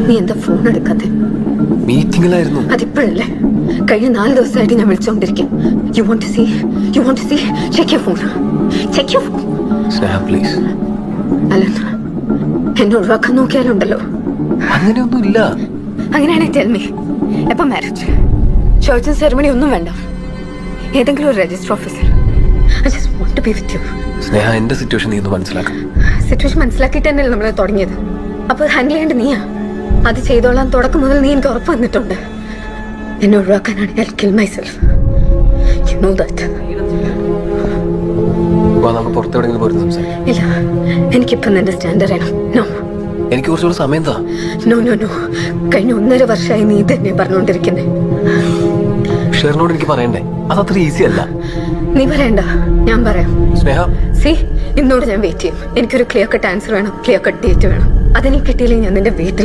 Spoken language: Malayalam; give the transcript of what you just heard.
നീ എന്താ ഫോൺ എടുക്കാതെ? മീറ്റിംഗിലായിരുന്നു. അതിപ്പോഴല്ലേ? കഴിഞ്ഞ 4 ദിവസമായിട്ട് ഞാൻ വിളിച്ചോണ്ടിരിക്കും. You want to see check your phone. Sneha please. Alan, എന്നെ ഒഴിവാക്കാൻ നോക്കിയാലുണ്ടല്ലോ. അങ്ങനെയൊന്നും ഇല്ല. അങ്ങനെയാണെങ്കിൽ ടെൽ മീ, എപ്പോ മാരേജ്? ചർച്ചും സെറമണി ഒന്നും വേണ്ട. ഏതെങ്കിലും ഒരു register officer. I just want to be with you. Sneha, എന്റെ സിറ്റുവേഷൻ നീ ഒന്ന് മനസ്സിലാക്കണം. സിറ്റുവേഷൻ മനസ്സിലാക്കിയിട്ട് തന്നെയല്ലേ നമ്മൾ തുടങ്ങിയത്. അപ്പൊ ഹാൻഡിൽ ചെയ്യേണ്ട നീയാ. അത് ചെയ്തോളാൻ തുടക്കം മുതൽ നീ എനിക്ക് ഉറപ്പ് വന്നിട്ടുണ്ട്. എന്നെ ഒഴിവാക്കാനാണ് I'll kill myself. You know that. നമുക്ക് പുറത്തെവിടെയെങ്കിലും പോയിരുന്നു സംസാരിക്കാം. ഇല്ല, എനിക്കിപ്പം നിന്റെ സ്റ്റാൻഡേർഡ് ആണ്. നോ, എനിക്ക് കുറച്ചുകൂടെ സമയം താ. No no no. കഴിഞ്ഞ 1.5 വർഷമായി നീ തന്നെ പറഞ്ഞുകൊണ്ടിരിക്കുന്നേ. ഷെറിനോട് എനിക്ക് പറയണ്ടേ? അതത്ര ഈസി അല്ല. നീ പറയണ്ട, ഞാൻ പറയാം. സ്നേഹ, സി, ഇന്നോട് ഞാൻ വെയിറ്റ് ചെയ്യും. എനിക്കൊരു ക്ലിയർ കട്ട് ആൻസർ വേണം, ക്ലിയർ കട്ട് ഡേറ്റ് വേണം. അതെനിക്ക് കിട്ടിയില്ലെങ്കിൽ ഞാൻ നിന്റെ വീട്ടിൽ